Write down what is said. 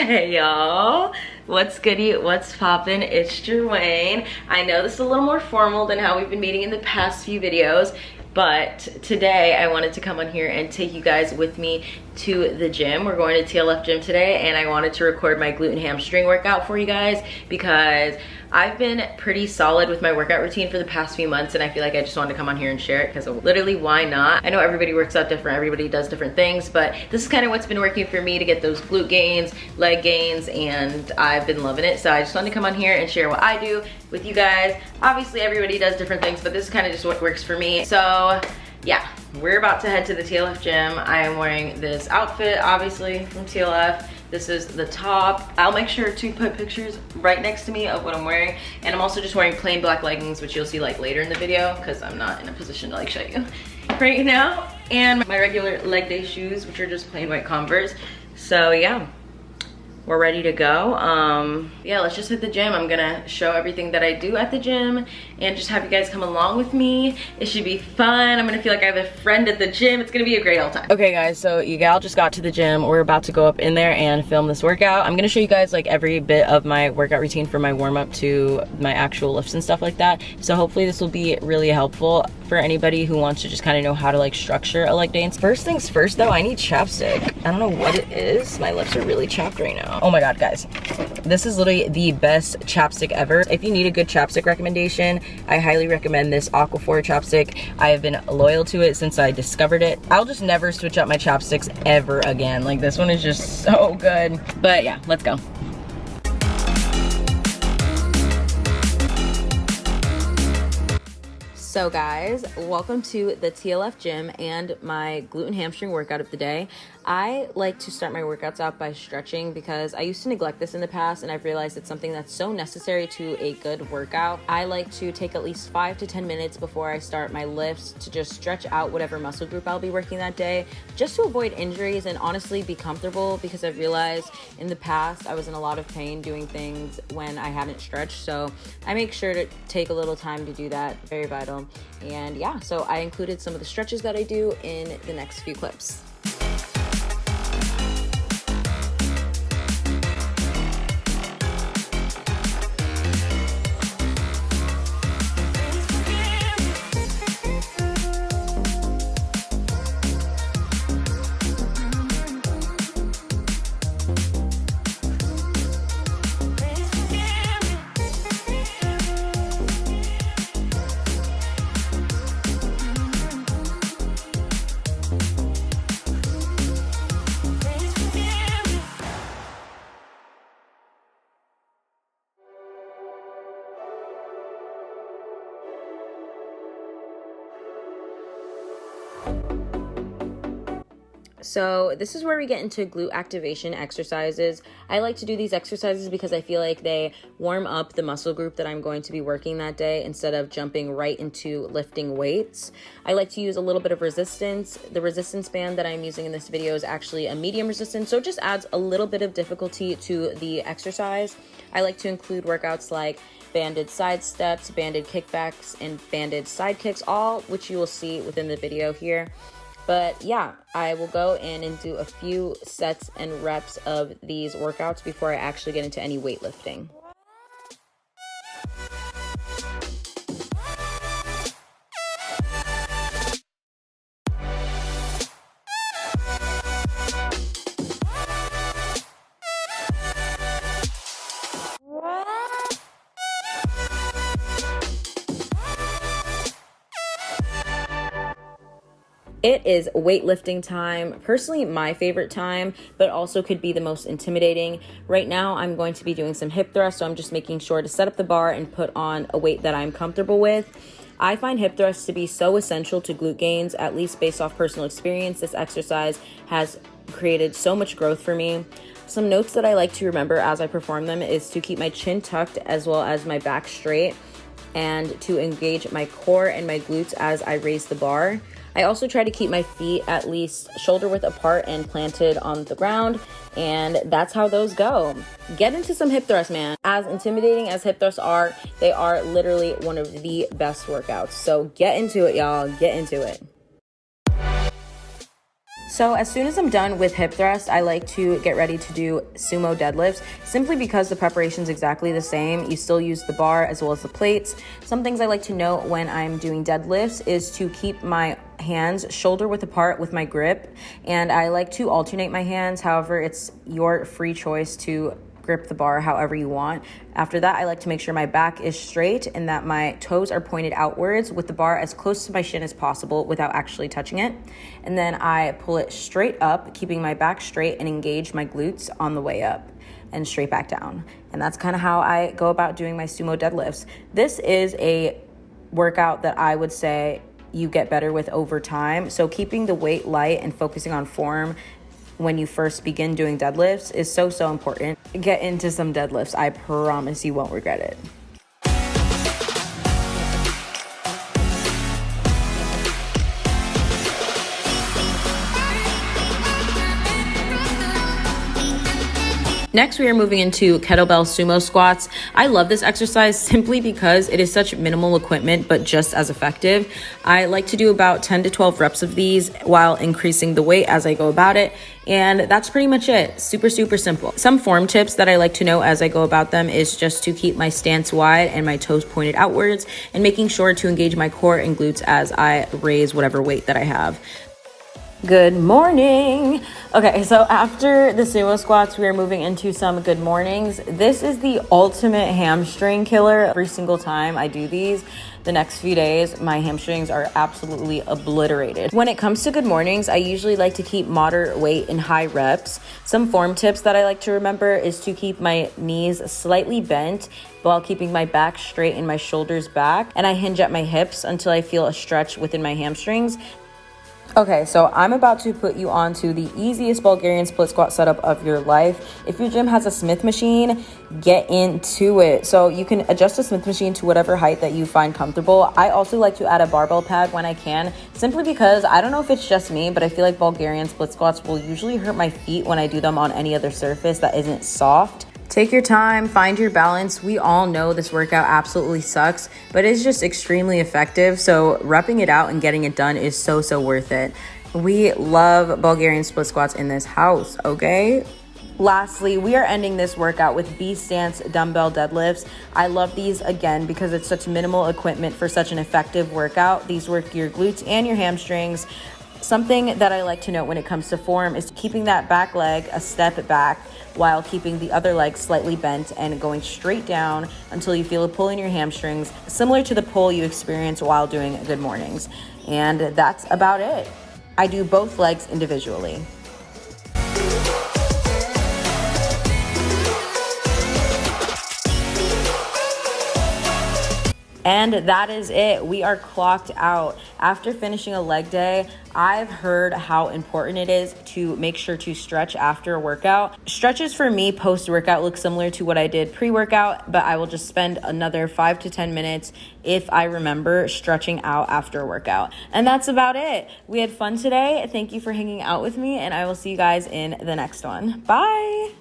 Hey y'all, what's goody, what's poppin'? It's Jerwayne. I know this is a little more formal than how we've been meeting in the past few videos, but today I wanted to come on here and take you guys with me to the gym. We're going to TLF gym today, and I wanted to record my glute and hamstring workout for you guys because I've been pretty solid with my workout routine for the past few months, and I feel like I just wanted to come on here and share it because literally, why not? I know everybody works out different, everybody does different things, but this is kind of what's been working for me to get those glute gains, leg gains, and I've been loving it. So I just wanted to come on here and share what I do with you guys. Obviously, everybody does different things, but this is kind of just what works for me. So yeah, we're about to head to the TLF gym. I am wearing this outfit, obviously, from TLF. This is the top. I'll make sure to put pictures right next to me of what I'm wearing. And I'm also just wearing plain black leggings, which you'll see like later in the video because I'm not in a position to like show you right now. And my regular leg day shoes, which are just plain white Converse. So yeah, we're ready to go. Yeah, let's just hit the gym. I'm gonna show everything that I do at the gym and just have you guys come along with me. It should be fun. I'm gonna feel like I have a friend at the gym. It's gonna be a great old time. Okay guys, so you gal just got to the gym. We're about to go up in there and film this workout. I'm gonna show you guys like every bit of my workout routine from my warm up to my actual lifts and stuff like that. So hopefully this will be really helpful for anybody who wants to just kind of know how to like structure a leg day. First things first though, I need chapstick. I don't know what it is. My lips are really chapped right now. Oh my god, guys. This is literally the best chapstick ever. If you need a good chapstick recommendation, I highly recommend this Aquaphor chapstick. I have been loyal to it since I discovered it. I'll just never switch up my chapsticks ever again. Like this one is just so good. But yeah, let's go. So guys, welcome to the TLF gym and my glute and hamstring workout of the day. I like to start my workouts out by stretching because I used to neglect this in the past, and I've realized it's something that's so necessary to a good workout. I like to take at least 5 to 10 minutes before I start my lifts to just stretch out whatever muscle group I'll be working that day, just to avoid injuries and honestly be comfortable, because I've realized in the past I was in a lot of pain doing things when I hadn't stretched. So I make sure to take a little time to do that. Very vital. And yeah, so I included some of the stretches that I do in the next few clips. So this is where we get into glute activation exercises. I like to do these exercises because I feel like they warm up the muscle group that I'm going to be working that day instead of jumping right into lifting weights. I like to use a little bit of resistance. The resistance band that I'm using in this video is actually a medium resistance, so it just adds a little bit of difficulty to the exercise. I like to include workouts like banded side steps, banded kickbacks, and banded side kicks, all which you will see within the video here. But yeah, I will go in and do a few sets and reps of these workouts before I actually get into any weightlifting. It is weightlifting time. Personally, my favorite time, but also could be the most intimidating. Right now, I'm going to be doing some hip thrusts, so I'm just making sure to set up the bar and put on a weight that I'm comfortable with. I find hip thrusts to be so essential to glute gains, at least based off personal experience. This exercise has created so much growth for me. Some notes that I like to remember as I perform them is to keep my chin tucked as well as my back straight, and to engage my core and my glutes as I raise the bar. I also try to keep my feet at least shoulder width apart and planted on the ground, and that's how those go. Get into some hip thrusts, man. As intimidating as hip thrusts are, they are literally one of the best workouts. So get into it, y'all. Get into it. So as soon as I'm done with hip thrust, I like to get ready to do sumo deadlifts, simply because the preparation is exactly the same. You still use the bar as well as the plates. Some things I like to note when I'm doing deadlifts is to keep my hands shoulder width apart with my grip, and I like to alternate my hands. However, it's your free choice to grip the bar however you want. After that, I like to make sure my back is straight and that my toes are pointed outwards with the bar as close to my shin as possible without actually touching it. And then I pull it straight up, keeping my back straight, and engage my glutes on the way up and straight back down. And that's kind of how I go about doing my sumo deadlifts. This is a workout that I would say you get better with over time. So keeping the weight light and focusing on form when you first begin doing deadlifts is so important. Get into some deadlifts. I promise you won't regret it. Next, we are moving into kettlebell sumo squats. I love this exercise simply because it is such minimal equipment, but just as effective. I like to do about 10 to 12 reps of these while increasing the weight as I go about it. And that's pretty much it. Super simple. Some form tips that I like to know as I go about them is just to keep my stance wide and my toes pointed outwards, and making sure to engage my core and glutes as I raise whatever weight that I have. Good morning. Okay, so after the sumo squats, we are moving into some good mornings. This is the ultimate hamstring killer. Every single time I do these, the next few days, my hamstrings are absolutely obliterated. When it comes to good mornings, I usually like to keep moderate weight and high reps. Some form tips that I like to remember is to keep my knees slightly bent while keeping my back straight and my shoulders back. And I hinge at my hips until I feel a stretch within my hamstrings. Okay, so I'm about to put you onto the easiest Bulgarian split squat setup of your life. If your gym has a Smith machine, get into it. So you can adjust the Smith machine to whatever height that you find comfortable. I also like to add a barbell pad when I can, simply because I don't know if it's just me, but I feel like Bulgarian split squats will usually hurt my feet when I do them on any other surface that isn't soft. Take your time, find your balance. We all know this workout absolutely sucks, but it's just extremely effective. So repping it out and getting it done is so worth it. We love Bulgarian split squats in this house, okay? Lastly, we are ending this workout with B stance dumbbell deadlifts. I love these again because it's such minimal equipment for such an effective workout. These work your glutes and your hamstrings. Something that I like to note when it comes to form is keeping that back leg a step back while keeping the other leg slightly bent and going straight down until you feel a pull in your hamstrings, similar to the pull you experience while doing good mornings. And that's about it. I do both legs individually. And that is it. We are clocked out. After finishing a leg day, I've heard how important it is to make sure to stretch after a workout. Stretches for me post-workout look similar to what I did pre-workout, but I will just spend another 5 to 10 minutes if I remember stretching out after a workout. And that's about it. We had fun today. Thank you for hanging out with me, and I will see you guys in the next one. Bye.